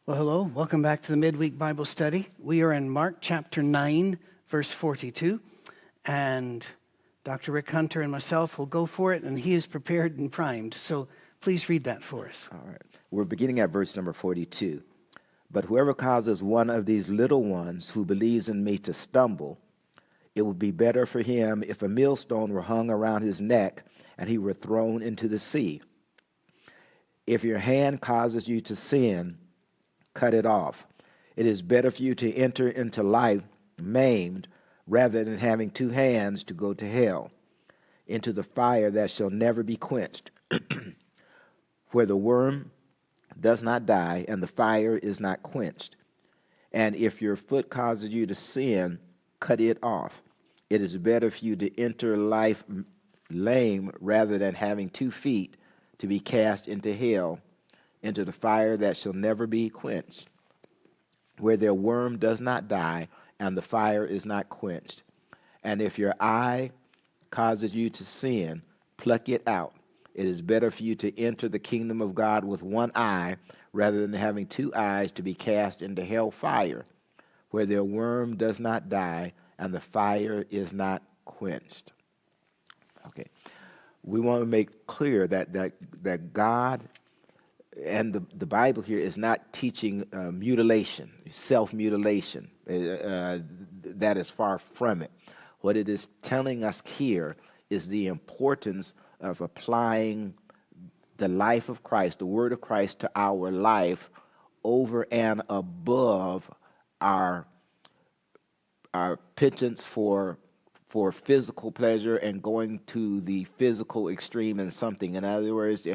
Well, hello. Welcome back to the Midweek Bible Study. We are in Mark chapter 9, verse 42. And Dr. Rick Hunter and myself will go for it, and he is prepared and primed. So please read that for us. All right. We're beginning at verse number 42. But whoever causes one of these little ones who believes in me to stumble, it would be better for him if a millstone were hung around his neck and he were thrown into the sea. If your hand causes you to sin, cut it off. It is better for you to enter into life maimed rather than having two hands to go to hell, into the fire that shall never be quenched, where the worm does not die and the fire is not quenched. And if your foot causes you to sin, cut it off. It is better for you to enter life lame rather than having 2 feet to be cast into hell, into the fire that shall never be quenched, where their worm does not die and the fire is not quenched. And if your eye causes you to sin, pluck it out. It is better for you to enter the kingdom of God with one eye rather than having 2 eyes to be cast into hell fire, where their worm does not die and the fire is not quenched. Okay. We want to make clear that God and the Bible here is not teaching mutilation, self-mutilation. That is far from it. What it is telling us here is the importance of applying the life of Christ, the word of Christ, to our life over and above our penchants for physical pleasure and going to the physical extreme in something. In other words,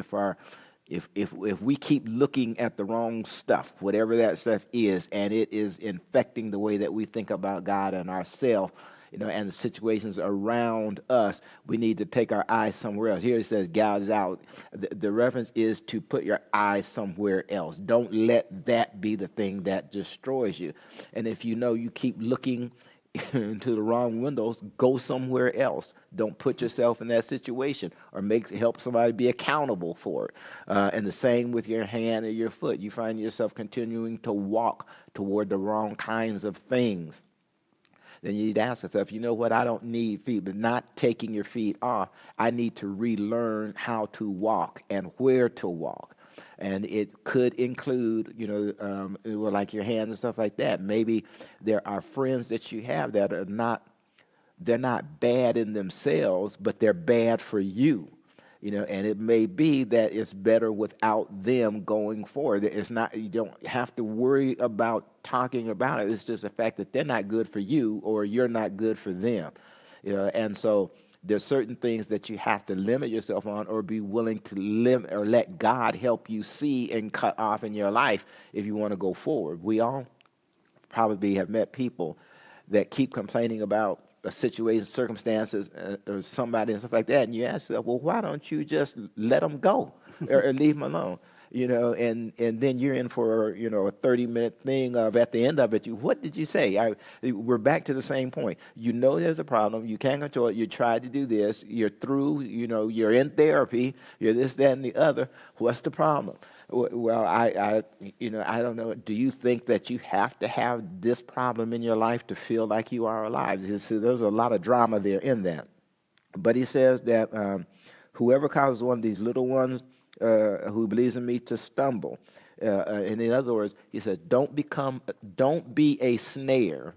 if we keep looking at the wrong stuff, whatever that stuff is, and it is infecting the way that we think about God and ourselves, and the situations around us, we need to take our eyes somewhere else. Here it says, gouge out. The reference is to put your eyes somewhere else. Don't let that be the thing that destroys you. And if you keep looking into the wrong windows, go somewhere else. Don't put yourself in that situation or help somebody be accountable for it. And the same with your hand or your foot. You find yourself continuing to walk toward the wrong kinds of things. Then you need to ask yourself, I don't need feet, but not taking your feet off. I need to relearn how to walk and where to walk. And it could include, like your hands and stuff like that. Maybe there are friends that you have that they're not bad in themselves, but they're bad for you. And it may be that it's better without them going forward. It's not, you don't have to worry about talking about it. It's just the fact that they're not good for you or you're not good for them. And so there's certain things that you have to limit yourself on or be willing to limit or let God help you see and cut off in your life if you want to go forward. We all probably have met people that keep complaining about a situation, circumstances, or somebody and stuff like that, and you ask yourself, well, why don't you just let them go or leave them alone? And then you're in for, a 30-minute thing of at the end of it, what did you say? We're back to the same point. There's a problem. You can't control it. You tried to do this. You're through, you're in therapy. You're this, that, and the other. What's the problem? Well, I don't know. Do you think that you have to have this problem in your life to feel like you are alive? So there's a lot of drama there in that. But he says that whoever causes one of these little ones who believes in me to stumble, and in other words, he says, don't be a snare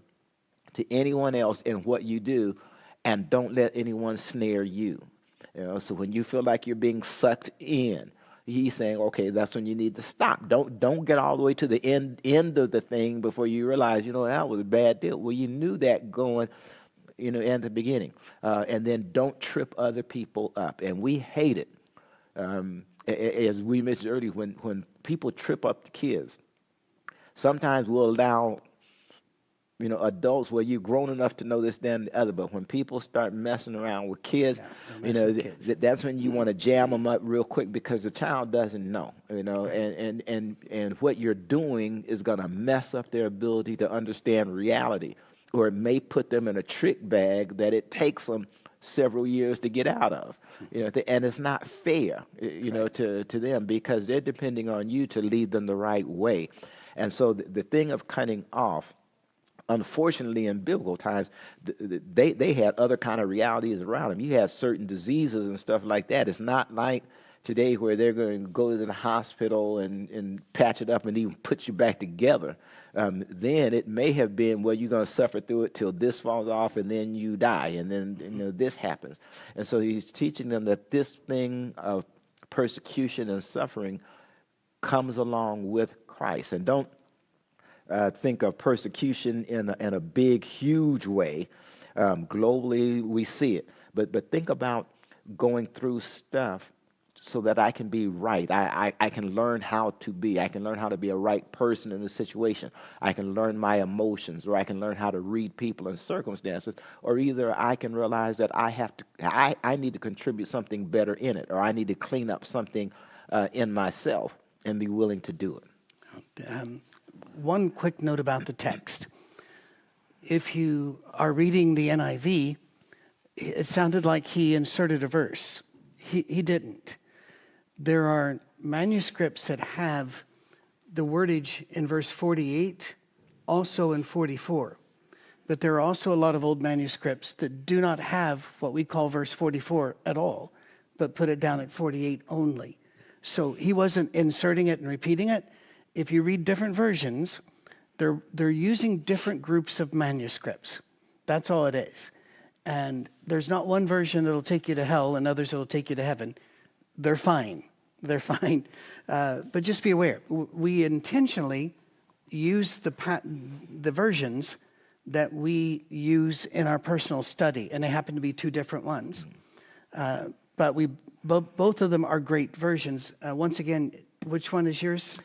to anyone else in what you do, and don't let anyone snare you. So when you feel like you're being sucked in, he's saying, okay, that's when you need to stop. Don't get all the way to the end of the thing before you realize, that was a bad deal. Well, you knew that going, in the beginning. And then don't trip other people up. And we hate it. As we mentioned earlier, when people trip up the kids, sometimes we'll allow adults where you're grown enough to know this, then the other. But when people start messing around with kids, that's when you want to jam them up real quick because the child doesn't know, and what you're doing is going to mess up their ability to understand reality, or it may put them in a trick bag that it takes them several years to get out of. And it's not fair, to them because they're depending on you to lead them the right way. And so the thing of cutting off, unfortunately, in biblical times, they had other kind of realities around them. You had certain diseases and stuff like that. It's not like today where they're going to go to the hospital and patch it up and even put you back together. Then it may have been, well, you're going to suffer through it till this falls off and then you die and then this happens. And so he's teaching them that this thing of persecution and suffering comes along with Christ. And don't think of persecution in a big, huge way. Globally, we see it. But think about going through stuff so that I can be right. I can learn how to be. I can learn how to be a right person in the situation. I can learn my emotions, or I can learn how to read people and circumstances, or either I can realize that I need to contribute something better in it, or I need to clean up something in myself and be willing to do it. One quick note about the text. If you are reading the NIV, it sounded like he inserted a verse. He didn't. There are manuscripts that have the wordage in verse 48, also in 44. But there are also a lot of old manuscripts that do not have what we call verse 44 at all, but put it down at 48 only. So he wasn't inserting it and repeating it. If you read different versions, they're using different groups of manuscripts. That's all it is. And there's not one version that'll take you to hell and others that'll take you to heaven. They're fine. They're fine. But just be aware, we intentionally use the versions that we use in our personal study, and they happen to be two different ones. But both of them are great versions. Once again, which one is yours?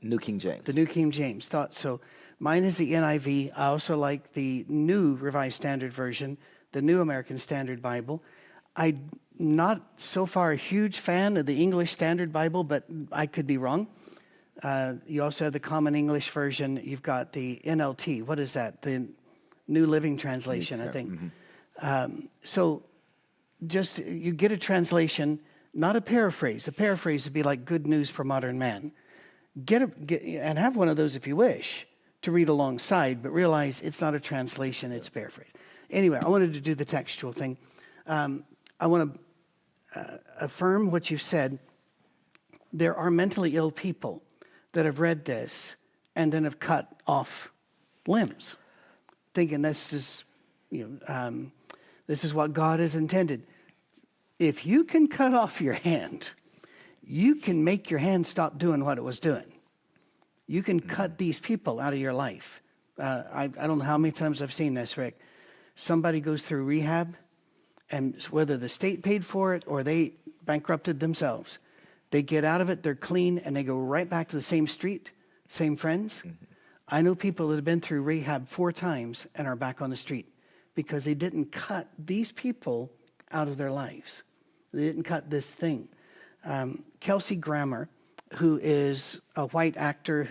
New King James. The New King James. Thought so. Mine is the NIV. I also like the New Revised Standard Version, the New American Standard Bible. I'm not so far a huge fan of the English Standard Bible, but I could be wrong. You also have the Common English Version. You've got the NLT. What is that? The New Living Translation, I think. Mm-hmm. So just you get a translation, not a paraphrase. A paraphrase would be like Good News for Modern Man. Get and have one of those if you wish to read alongside, but realize it's not a translation, it's a paraphrase. Anyway, I wanted to do the textual thing. I want to affirm what you've said. There are mentally ill people that have read this and then have cut off limbs, thinking this is what God has intended. If you can cut off your hand, you can make your hand stop doing what it was doing. You can cut these people out of your life. I don't know how many times I've seen this, Rick. Somebody goes through rehab, and whether the state paid for it or they bankrupted themselves, they get out of it, they're clean, and they go right back to the same street, same friends. Mm-hmm. I know people that have been through rehab 4 times and are back on the street because they didn't cut these people out of their lives. They didn't cut this thing. Kelsey Grammer, who is a white actor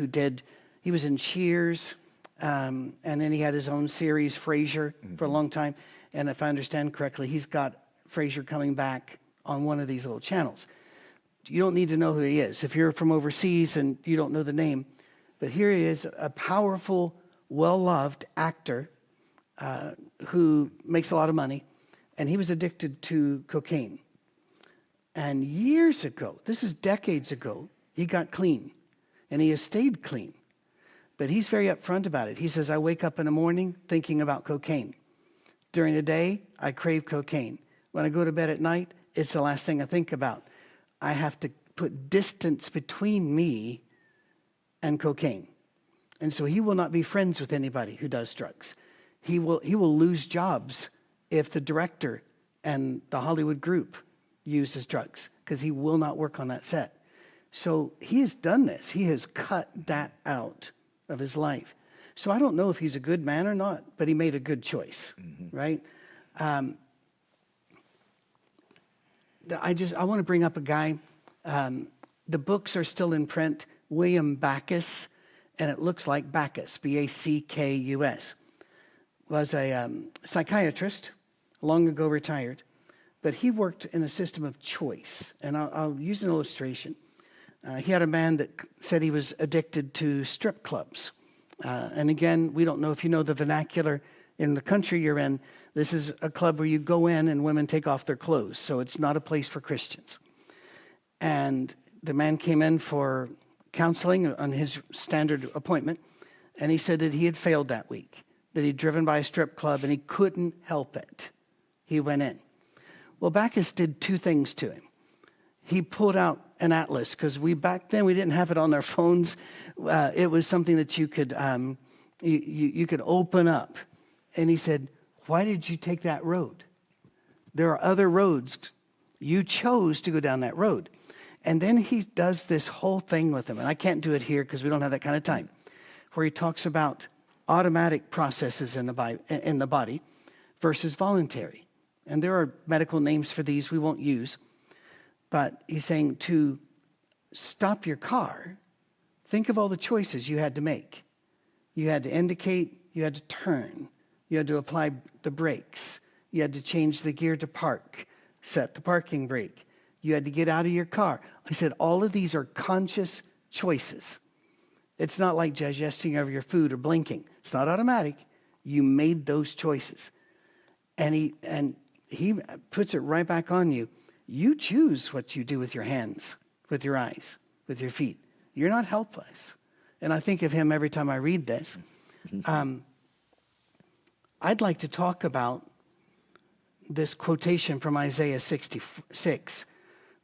he was in Cheers, and then he had his own series, Frasier, mm-hmm. for a long time. And if I understand correctly, he's got Frasier coming back on one of these little channels. You don't need to know who he is. If you're from overseas and you don't know the name, but here he is, a powerful, well-loved actor who makes a lot of money, and he was addicted to cocaine. And years ago, this is decades ago, he got clean, and he has stayed clean. But he's very upfront about it. He says, I wake up in the morning thinking about cocaine. During the day, I crave cocaine. When I go to bed at night, it's the last thing I think about. I have to put distance between me and cocaine. And so he will not be friends with anybody who does drugs. He will lose jobs if the director and the Hollywood group uses drugs, because he will not work on that set. So he has done this. He has cut that out of his life. So I don't know if he's a good man or not, but he made a good choice, mm-hmm. right? I want to bring up a guy. The books are still in print. William Backus, and it looks like Backus, Backus, was a psychiatrist, long ago retired, but he worked in a system of choice. And I'll use an illustration. He had a man that said he was addicted to strip clubs. And again, we don't know if you know the vernacular in the country you're in. This is a club where you go in and women take off their clothes. So it's not a place for Christians. And the man came in for counseling on his standard appointment. And he said that he had failed that week, that he'd driven by a strip club and he couldn't help it. He went in. Well, Bacchus did two things to him. He pulled out an atlas, because back then we didn't have it on our phones. It was something that you could you could open up. And he said, "Why did you take that road? There are other roads. You chose to go down that road." And then he does this whole thing with him, and I can't do it here because we don't have that kind of time, where he talks about automatic processes in the body versus voluntary. And there are medical names for these we won't use. But he's saying to stop your car, think of all the choices you had to make. You had to indicate, you had to turn, you had to apply the brakes, you had to change the gear to park, set the parking brake, you had to get out of your car. I said all of these are conscious choices. It's not like digesting of your food or blinking. It's not automatic. You made those choices. And he puts it right back on you. You choose what you do with your hands, with your eyes, with your feet. You're not helpless. And I think of him every time I read this. I'd like to talk about this quotation from Isaiah 66.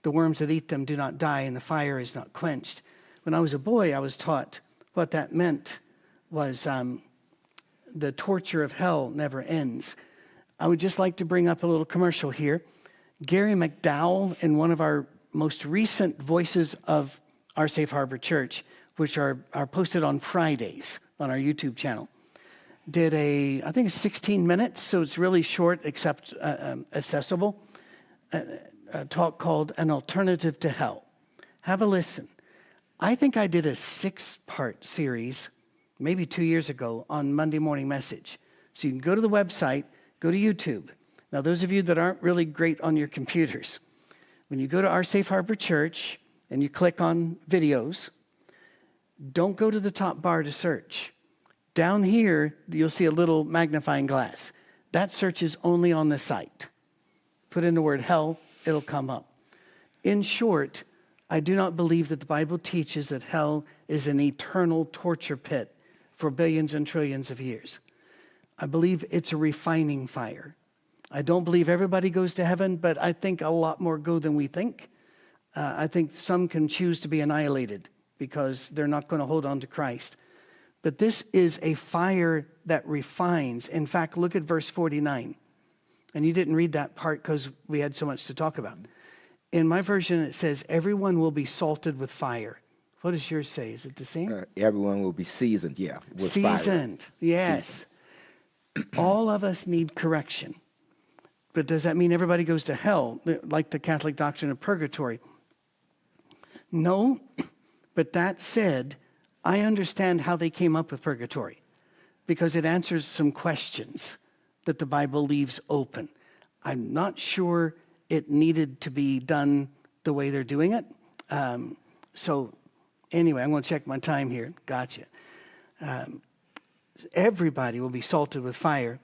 The worms that eat them do not die, and the fire is not quenched. When I was a boy, I was taught what that meant was the torture of hell never ends. I would just like to bring up a little commercial here. Gary McDowell, in one of our most recent Voices of Our Safe Harbor Church, which are posted on Fridays on our YouTube channel, did I think it's 16 minutes, so it's really short except accessible, a talk called An Alternative to Hell. Have a listen. I think I did a 6-part series, maybe 2 years ago, on Monday Morning Message. So you can go to the website, go to YouTube. Now, those of you that aren't really great on your computers, when you go to Our Safe Harbor Church and you click on videos, don't go to the top bar to search. Down here, you'll see a little magnifying glass. That search is only on the site. Put in the word hell, it'll come up. In short, I do not believe that the Bible teaches that hell is an eternal torture pit for billions and trillions of years. I believe it's a refining fire. I don't believe everybody goes to heaven, but I think a lot more go than we think. I think some can choose to be annihilated because they're not going to hold on to Christ. But this is a fire that refines. In fact, look at verse 49. And you didn't read that part because we had so much to talk about. In my version, it says, everyone will be salted with fire. What does yours say? Is it the same? Everyone will be seasoned, yeah. With seasoned, fire. Yes. Seasoned. All of us need correction. But does that mean everybody goes to hell, like the Catholic doctrine of purgatory? No, but that said, I understand how they came up with purgatory because it answers some questions that the Bible leaves open. I'm not sure it needed to be done the way they're doing it. So anyway, I'm going to check my time here. Gotcha. Everybody will be salted with fire.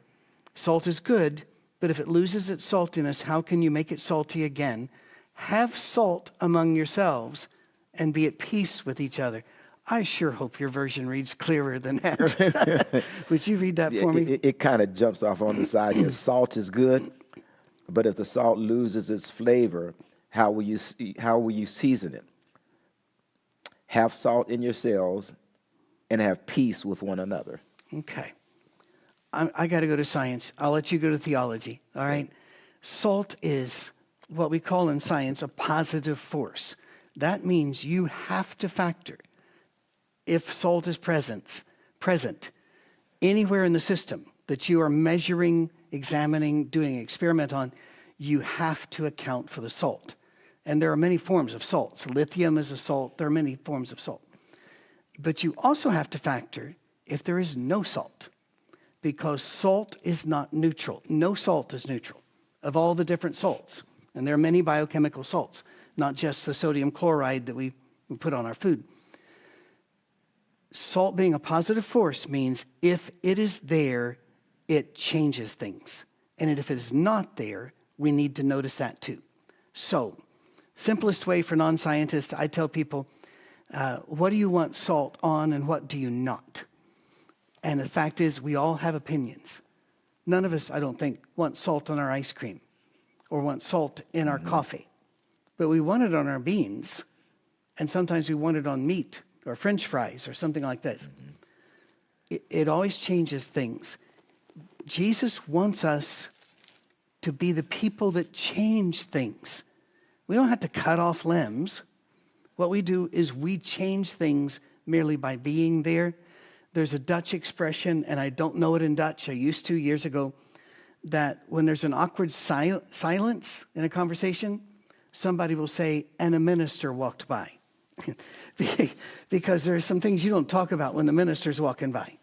Salt is good. But if it loses its saltiness, how can you make it salty again? Have salt among yourselves and be at peace with each other. I sure hope your version reads clearer than that. Would you read that for me? It kind of jumps off on the side here. Salt is good, but if the salt loses its flavor, how will you season it? Have salt in yourselves and have peace with one another. Okay. I got to go to science. I'll let you go to theology, all right? Salt is what we call in science a positive force. That means you have to factor, if salt is present anywhere in the system that you are measuring, examining, doing an experiment on, you have to account for the salt. And there are many forms of salts. Lithium is a salt. There are many forms of salt. But you also have to factor if there is no salt, because salt is not neutral. No salt is neutral of all the different salts. And there are many biochemical salts, not just the sodium chloride that we we put on our food. Salt being a positive force means if it is there, it changes things. And if it is not there, we need to notice that too. So, simplest way for non-scientists, I tell people, what do you want salt on and what do you not? And the fact is, we all have opinions. None of us, I don't think, want salt on our ice cream or want salt in our coffee. But we want it on our beans, and sometimes we want it on meat or French fries or something like this. It always changes things. Jesus wants us to be the people that change things. We don't have to cut off limbs. What we do is we change things merely by being there. There's a Dutch expression, and I don't know it in Dutch. I used to years ago, that when there's an awkward silence in a conversation, somebody will say, and a minister walked by. Because there are some things you don't talk about when the minister's walking by.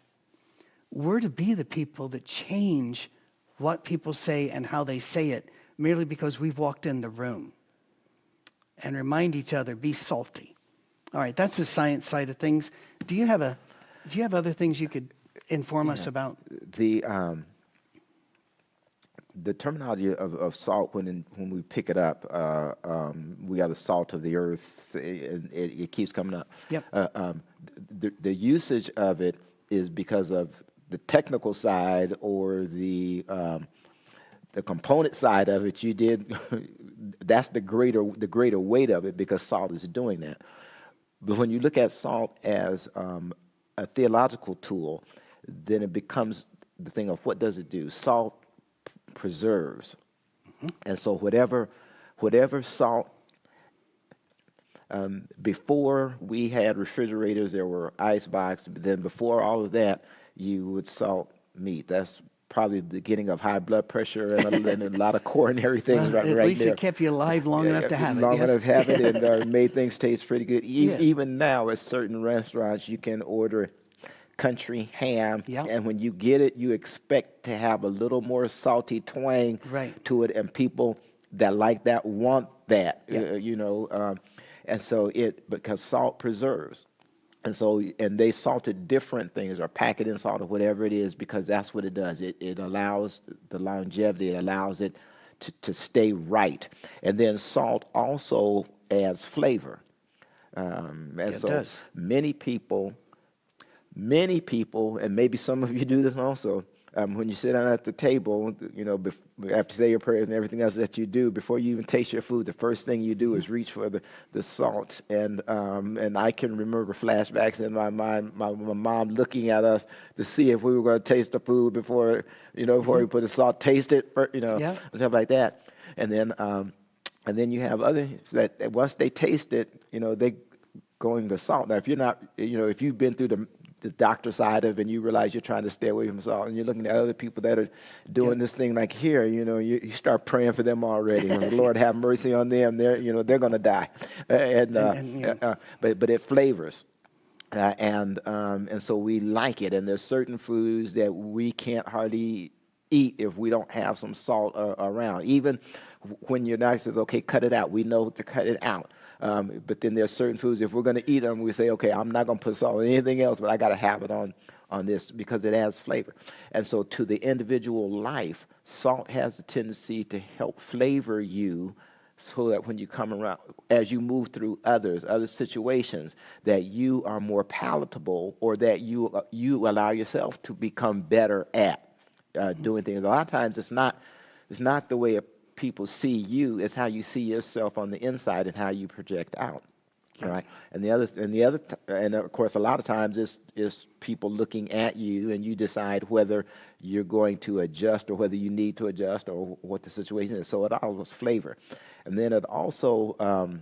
We're to be the people that change what people say and how they say it merely because we've walked in the room. And remind each other, be salty. All right, that's the science side of things. Do you have other things you could inform us about? The terminology of salt, when we pick it up, we are the salt of the earth. It keeps coming up. Yep. The usage of it is because of the technical side or the component side of it. You did that's the greater weight of it because salt is doing that. But when you look at salt as a theological tool, then it becomes the thing of what does it do? Salt preserves. And so whatever salt, before we had refrigerators, there were ice boxes, but then before all of that, you would salt meat. That's probably the beginning of high blood pressure and a lot of coronary things right there. At least it kept you alive long enough to have it. Long yes? enough to have it, and made things taste pretty good. Yeah. Even now at certain restaurants, you can order country ham, Yep. and when you get it, you expect to have a little more salty twang Right. to it, and people that like that want that, Yep. and so because salt preserves. And so, and they salted different things or pack it in salt or whatever it is because that's what it does. It allows the longevity. It allows it to stay right. And then salt also adds flavor. And so does. many people, and maybe some of you do this also, when you sit down at the table, after you say your prayers and everything else that you do, before you even taste your food, the first thing you do is reach for the salt. And I can remember flashbacks in my mind, my mom looking at us to see if we were going to taste the food before we put the salt, taste it, Yeah. and stuff like that. And then you have others that once they taste it, they going to salt. Now, if you're not, if you've been through the doctor side of it and you realize you're trying to stay away from salt and you're looking at other people that are doing this thing like here, you start praying for them already. Lord have mercy on them. They're going to die. But it flavors. And so we like it. And there's certain foods that we can't hardly eat if we don't have some salt around. Even when your doctor says, okay, cut it out, we know to cut it out. But then there's certain foods, if we're going to eat them, we say, okay, I'm not going to put salt on anything else, but I got to have it on this because it adds flavor. And so to the individual life, salt has a tendency to help flavor you so that when you come around, as you move through other situations, that you are more palatable or that you allow yourself to become better at doing things. A lot of times it's not the way people see you, it's how you see yourself on the inside and how you project out. All right. And of course, a lot of times it's people looking at you and you decide whether you're going to adjust or whether you need to adjust or what the situation is. So it all was flavor. And then it also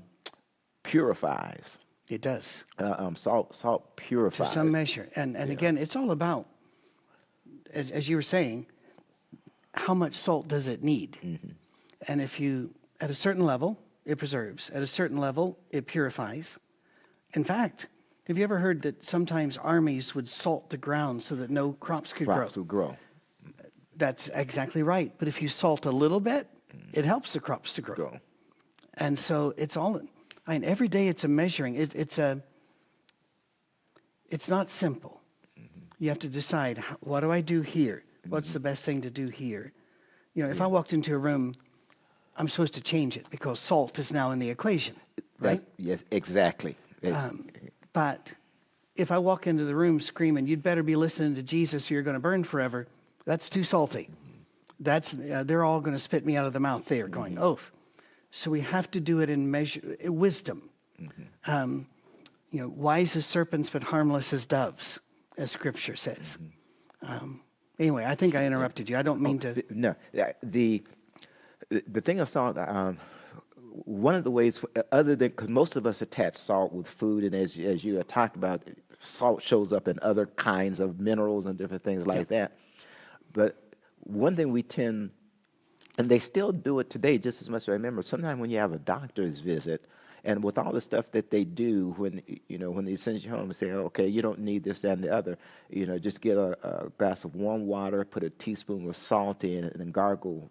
purifies. It does. Salt purifies. To some measure. And again, it's all about, as you were saying, how much salt does it need? Mm-hmm. And if you, at a certain level, it preserves. At a certain level, it purifies. In fact, have you ever heard that sometimes armies would salt the ground so that no crops could grow? Crops would grow. That's exactly right. But if you salt a little bit, it helps the crops to grow. And so it's all, And every day it's a measuring. It's not simple. You have to decide, what do I do here? What's the best thing to do here? You know, if I walked into a room, I'm supposed to change it because salt is now in the equation, right? Yes, exactly. But if I walk into the room screaming, you'd better be listening to Jesus or you're going to burn forever, that's too salty. They're all going to spit me out of the mouth there going, oh. So we have to do it in wisdom. You know, wise as serpents, but harmless as doves, as Scripture says. Anyway, I think I interrupted you. I don't mean to. No, the thing of salt. One of the ways, other than because most of us attach salt with food, and as you had talked about, salt shows up in other kinds of minerals and different things like that. But one thing we tend, and they still do it today just as much as I remember, sometimes when you have a doctor's visit, and with all the stuff that they do when they send you home and say, okay, you don't need this, that, and the other, just get a glass of warm water, put a teaspoon of salt in it, and then gargle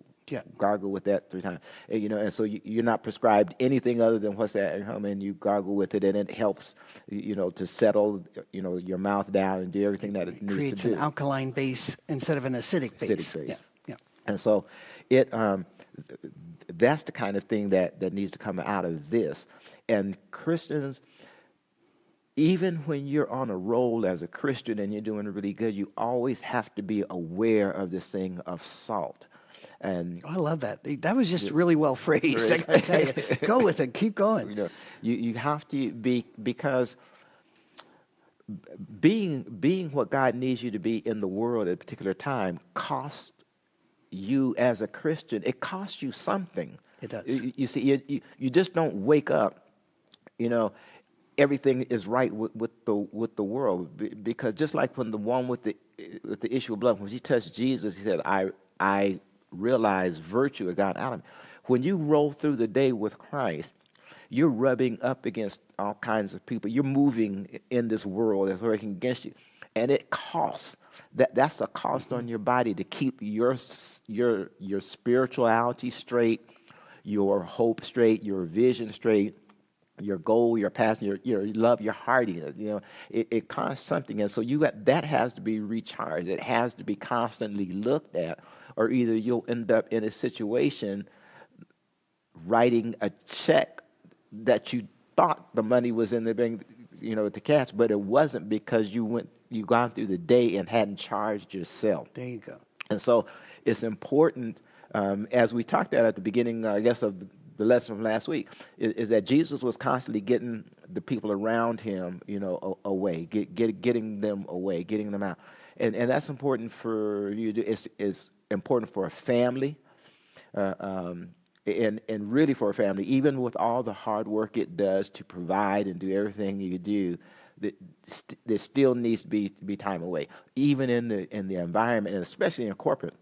with that 3 times. And so you're not prescribed anything other than what's at home, and you gargle with it, and it helps, to settle, your mouth down and do everything that it needs to do. Creates an alkaline base instead of an acidic base. Yeah. And so that's the kind of thing that needs to come out of this. And Christians, even when you're on a roll as a Christian and you're doing really good, you always have to be aware of this thing of salt. And I love that. That was just really well phrased. I gotta tell you, go with it. Keep going. You have to be, because being what God needs you to be in the world at a particular time costs you as a Christian. It costs you something. It does. You see, you just don't wake up. Everything is right with the world, because just like when the one with the issue of blood, when he touched Jesus, he said, I realized virtue had gone out of me. When you roll through the day with Christ, you're rubbing up against all kinds of people. You're moving in this world that's working against you, and it costs. That's a cost on your body to keep your spirituality straight, your hope straight, your vision straight, your goal, your passion, your love, your heartiness. It costs something, and so that has to be recharged. It has to be constantly looked at, or either you'll end up in a situation writing a check that you thought the money was in the bank, to cash, but it wasn't, because you gone through the day and hadn't charged yourself. There you go. And so it's important, as we talked at the beginning, I guess, of the lesson from last week, is that Jesus was constantly getting the people around him, away, getting them away, getting them out. And that's important for you to do. It's important for a family, and really for a family, even with all the hard work it does to provide and do everything you do, there still needs to be time away, even in the environment, and especially in corporate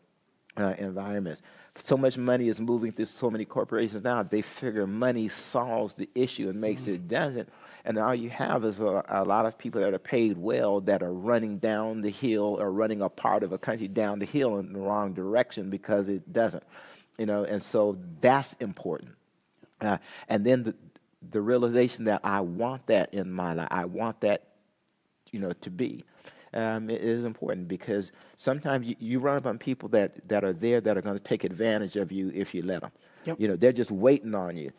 environments. So much money is moving through so many corporations now. They figure money solves the issue and makes it doesn't. And all you have is a lot of people that are paid well that are running down the hill, or running a part of a country down the hill in the wrong direction because it doesn't. And so that's important. And then the realization that I want that in my life, I want that, to be, it is important, because sometimes you run up on people that are there that are going to take advantage of you if you let them. Yep. They're just waiting on you.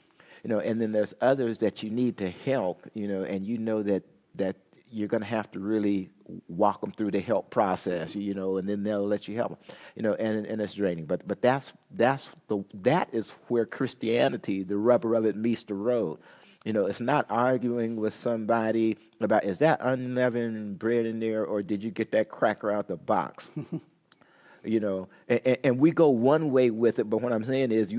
And then there's others that you need to help, and that you're going to have to really walk them through the help process, and then they'll let you help them, and it's draining. But that is where Christianity, the rubber of it, meets the road. It's not arguing with somebody about, is that unleavened bread in there, or did you get that cracker out the box? And we go one way with it, but what I'm saying is,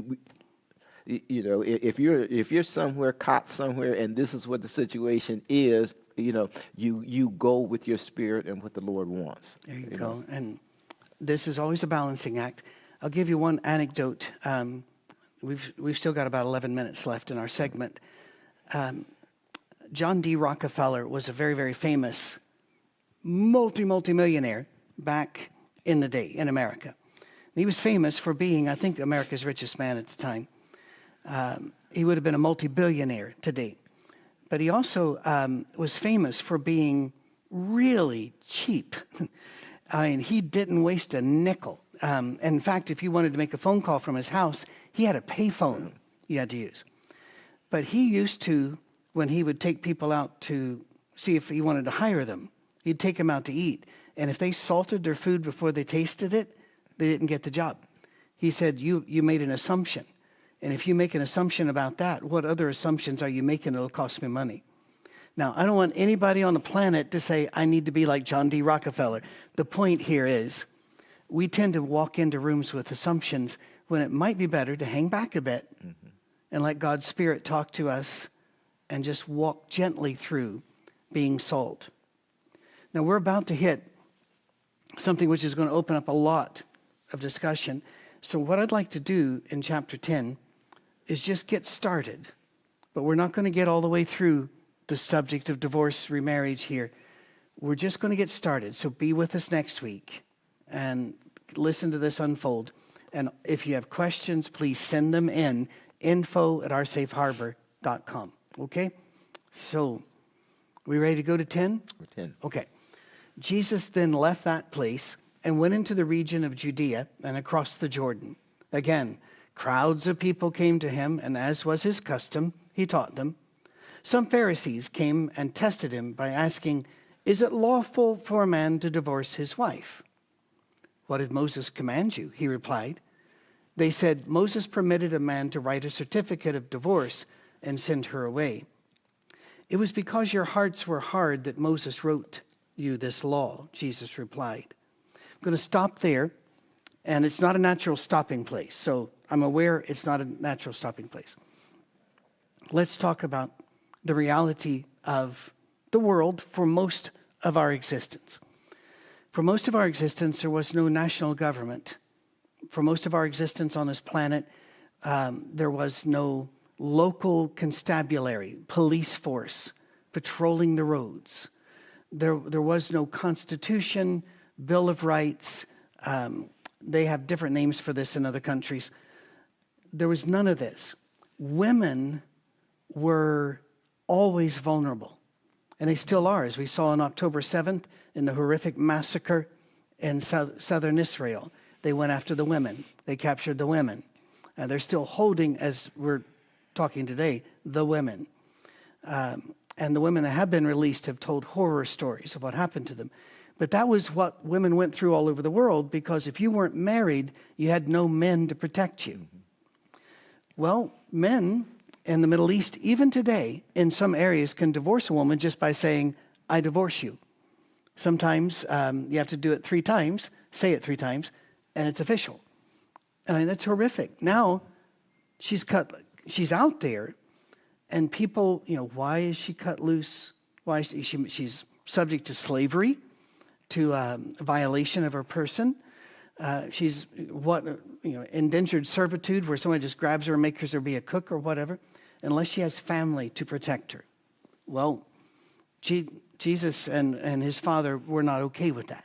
if you're somewhere, caught somewhere, and this is what the situation is, you go with your spirit and what the Lord wants. There you go. And this is always a balancing act. I'll give you one anecdote. We've still got about 11 minutes left in our segment. John D. Rockefeller was a very, very famous multi-millionaire back in the day in America. He was famous for being, I think, America's richest man at the time. He would have been a multi-billionaire today. But he also was famous for being really cheap. I mean, he didn't waste a nickel. In fact, if you wanted to make a phone call from his house, he had a pay phone you had to use. But he used to, when he would take people out to see if he wanted to hire them, he'd take them out to eat. And if they salted their food before they tasted it, they didn't get the job. He said, you made an assumption. And if you make an assumption about that, what other assumptions are you making that'll cost me money? Now, I don't want anybody on the planet to say, I need to be like John D. Rockefeller. The point here is, we tend to walk into rooms with assumptions when it might be better to hang back a bit and let God's Spirit talk to us and just walk gently through being salt. Now, we're about to hit something which is going to open up a lot of discussion. So what I'd like to do in chapter 10 is just get started. But we're not going to get all the way through the subject of divorce, remarriage here. We're just going to get started. So be with us next week and listen to this unfold. And if you have questions, please send them in, info@oursafeharbor.com. Okay? So, we ready to go to 10? 10. Okay. Jesus then left that place and went into the region of Judea and across the Jordan. Again, crowds of people came to him, and as was his custom, he taught them. Some Pharisees came and tested him by asking, "Is it lawful for a man to divorce his wife?" "What did Moses command you?" he replied. They said, "Moses permitted a man to write a certificate of divorce and send her away." "It was because your hearts were hard that Moses wrote you this law," Jesus replied. I'm going to stop there, and it's not a natural stopping place. So I'm aware it's not a natural stopping place. Let's talk about the reality of the world for most of our existence. For most of our existence, there was no national government. For most of our existence on this planet, there was no local constabulary, police force patrolling the roads. There was no Constitution, Bill of Rights. They have different names for this in other countries. There was none of this. Women were always vulnerable, and they still are, as we saw on October 7th in the horrific massacre in southern Israel. They went after the women. They captured the women. They're still holding, as we're talking today, the women. And the women that have been released have told horror stories of what happened to them. But that was what women went through all over the world, because if you weren't married, you had no men to protect you. Well, men in the Middle East, even today, in some areas, can divorce a woman just by saying, "I divorce you." Sometimes you have to do it 3 times, say it 3 times, and it's official. I mean, that's horrific. Now, she's out there, and people, why is she cut loose? Why is she's subject to slavery, to a violation of her person. She's indentured servitude, where someone just grabs her and makes her be a cook or whatever, unless she has family to protect her. Well, Jesus and his Father were not okay with that.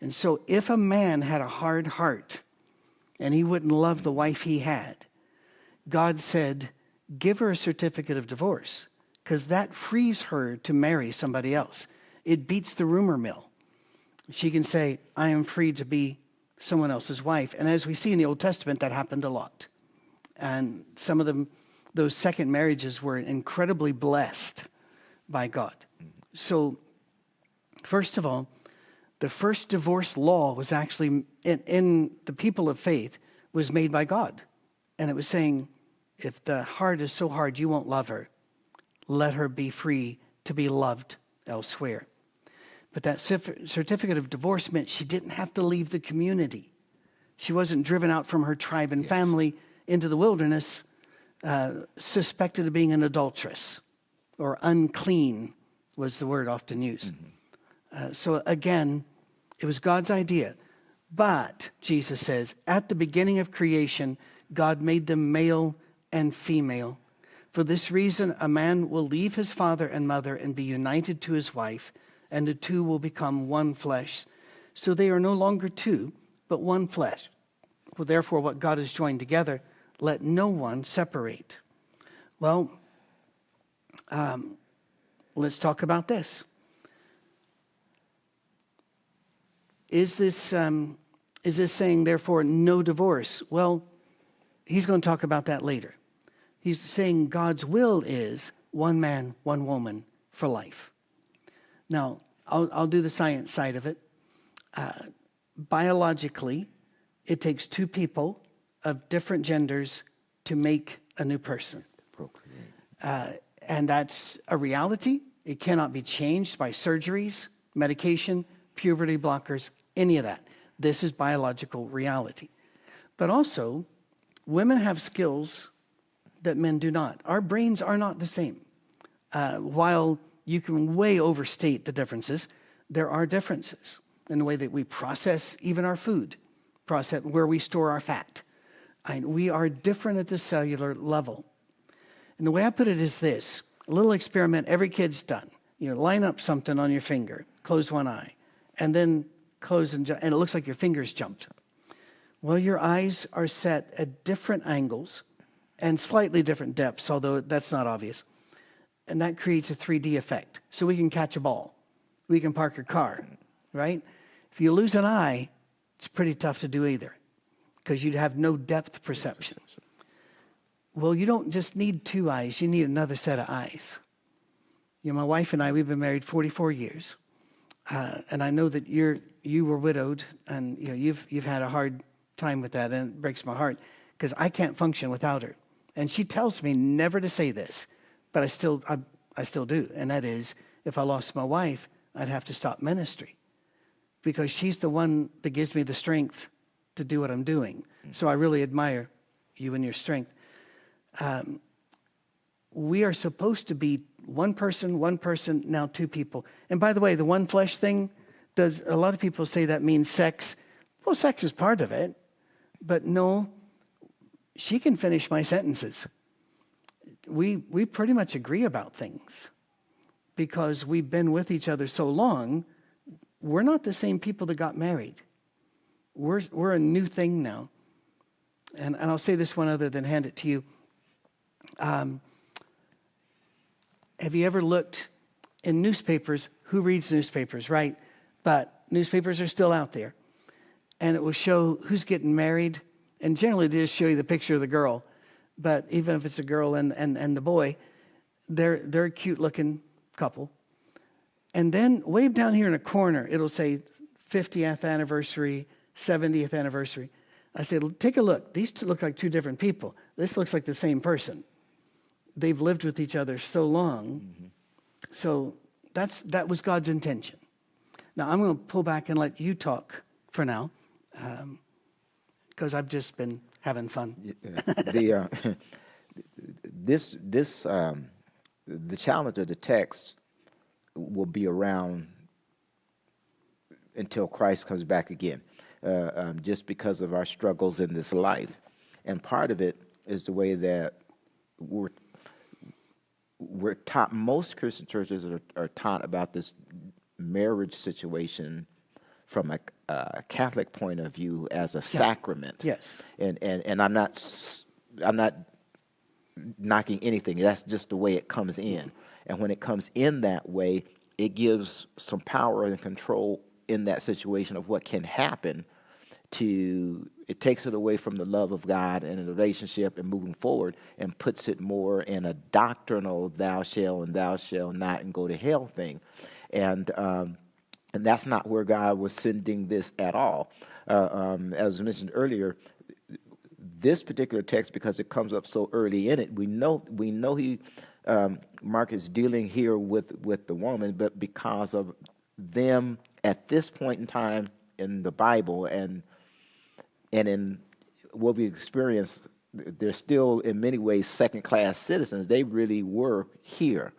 And so if a man had a hard heart and he wouldn't love the wife he had, God said, give her a certificate of divorce, because that frees her to marry somebody else. It beats the rumor mill. She can say, I am free to be someone else's wife. And as we see in the Old Testament, that happened a lot. And some of them, those second marriages were incredibly blessed by God. So, first of all, the first divorce law was actually, in the people of faith, was made by God. And it was saying, if the heart is so hard you won't love her, let her be free to be loved elsewhere. But that certificate of divorce meant she didn't have to leave the community. She wasn't driven out from her tribe and family into the wilderness, suspected of being an adulteress, or unclean was the word often used. So again, it was God's idea. But, Jesus says, at the beginning of creation, God made them male and female. For this reason, a man will leave his father and mother and be united to his wife, and the two will become one flesh. So they are no longer two, but one flesh. Well, therefore, what God has joined together, let no one separate. Well, Let's talk about this. Is this saying, therefore, no divorce? Well, he's going to talk about that later. He's saying God's will is one man, one woman for life. Now, I'll do the science side of it. Biologically, it takes two people of different genders to make a new person. And that's a reality. It cannot be changed by surgeries, medication, puberty blockers, any of that. This is biological reality. But also, women have skills that men do not. Our brains are not the same. While you can way overstate the differences, there are differences in the way that we process even our food, process where we store our fat. We are different at the cellular level. And the way I put it is this, a little experiment every kid's done. Line up something on your finger, close one eye, and then close and it looks like your fingers jumped. Well, your eyes are set at different angles and slightly different depths, although that's not obvious. And that creates a 3D effect. So we can catch a ball. We can park a car, right? If you lose an eye, it's pretty tough to do either because you'd have no depth perception. Well, you don't just need two eyes. You need another set of eyes. My wife and I, we've been married 44 years. And I know that you were widowed and you've had a hard time with that, and it breaks my heart because I can't function without her. And she tells me never to say this, but I still do. And that is, if I lost my wife, I'd have to stop ministry because she's the one that gives me the strength to do what I'm doing. So I really admire you and your strength. We are supposed to be one person, now two people. And by the way, the one flesh thing, a lot of people say that means sex. Well, sex is part of it. But no, she can finish my sentences. We pretty much agree about things because we've been with each other so long. We're not the same people that got married. We're a new thing now. And I'll say this one other than hand it to you. Have you ever looked in newspapers? Who reads newspapers, right? But newspapers are still out there. And it will show who's getting married. And generally they just show you the picture of the girl. But even if it's a girl and the boy, they're a cute looking couple. And then way down here in a corner, it'll say 50th anniversary, 70th anniversary. I said, take a look. These two look like two different people. This looks like the same person. They've lived with each other so long. Mm-hmm. So that was God's intention. Now I'm going to pull back and let you talk for now, because I've just been having fun. The challenge of the text will be around until Christ comes back again, just because of our struggles in this life. And part of it is the way that we're taught. Most Christian churches are taught about this marriage situation from a Catholic point of view as a sacrament. Yes. And I'm not knocking anything. That's just the way it comes in. And when it comes in that way, it gives some power and control in that situation of what can happen. It takes it away from the love of God and a relationship and moving forward, and puts it more in a doctrinal thou shalt and thou shalt not and go to hell thing. And that's not where God was sending this at all. As I mentioned earlier, this particular text, because it comes up so early in it, we know Mark is dealing here with the woman, but because of them at this point in time in the Bible and in what we experience, they're still in many ways second-class citizens. They really were here,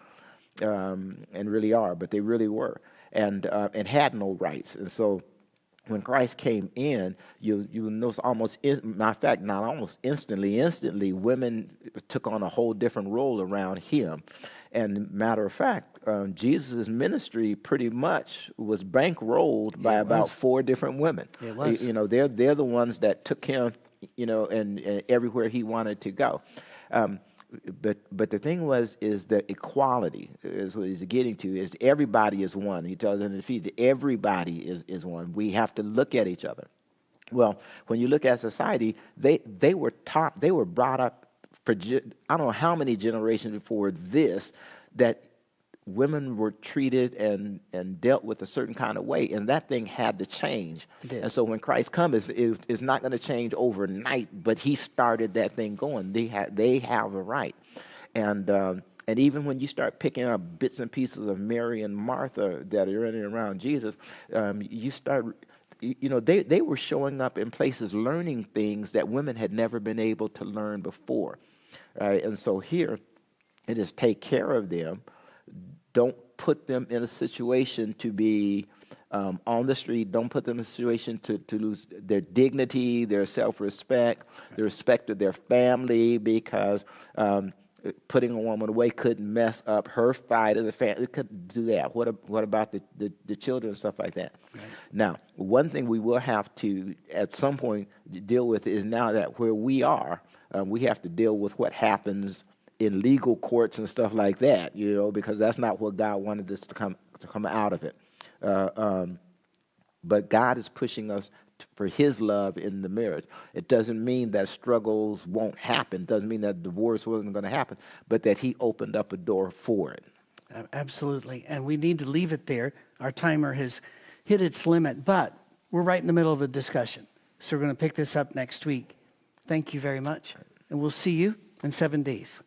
and really are, but they really were, and had no rights. And so when Christ came in, you notice matter of fact, not almost instantly, women took on a whole different role around him. And matter of fact, Jesus' ministry pretty much was bankrolled by about 4 different women. It was. They're the ones that took him, and everywhere he wanted to go. but the thing is that equality is what he's getting to, is everybody is one. He tells us in Ephesians, everybody is one. We have to look at each other. Well, when you look at society, they were taught, they were brought up for I don't know how many generations before this, that women were treated and dealt with a certain kind of way, and that thing had to change. And so when Christ comes, it's not going to change overnight, but he started that thing going. They have a right. And even when you start picking up bits and pieces of Mary and Martha that are running around Jesus, you start, they were showing up in places learning things that women had never been able to learn before. Right? And so here, it is take care of them. Don't put them in a situation to be on the street. Don't put them in a situation to lose their dignity, their self-respect, the respect of their family, because putting a woman away could mess up her side of the family. It could do that. What about the children and stuff like that? Right. Now, one thing we will have to, at some point, deal with is now that where we are, we have to deal with what happens in legal courts and stuff like that, because that's not what God wanted us to come out of it. But God is pushing us for his love in the marriage. It doesn't mean that struggles won't happen. It doesn't mean that divorce wasn't going to happen, but that he opened up a door for it. Absolutely. And we need to leave it there. Our timer has hit its limit, but we're right in the middle of a discussion. So we're going to pick this up next week. Thank you very much. And we'll see you in 7 days.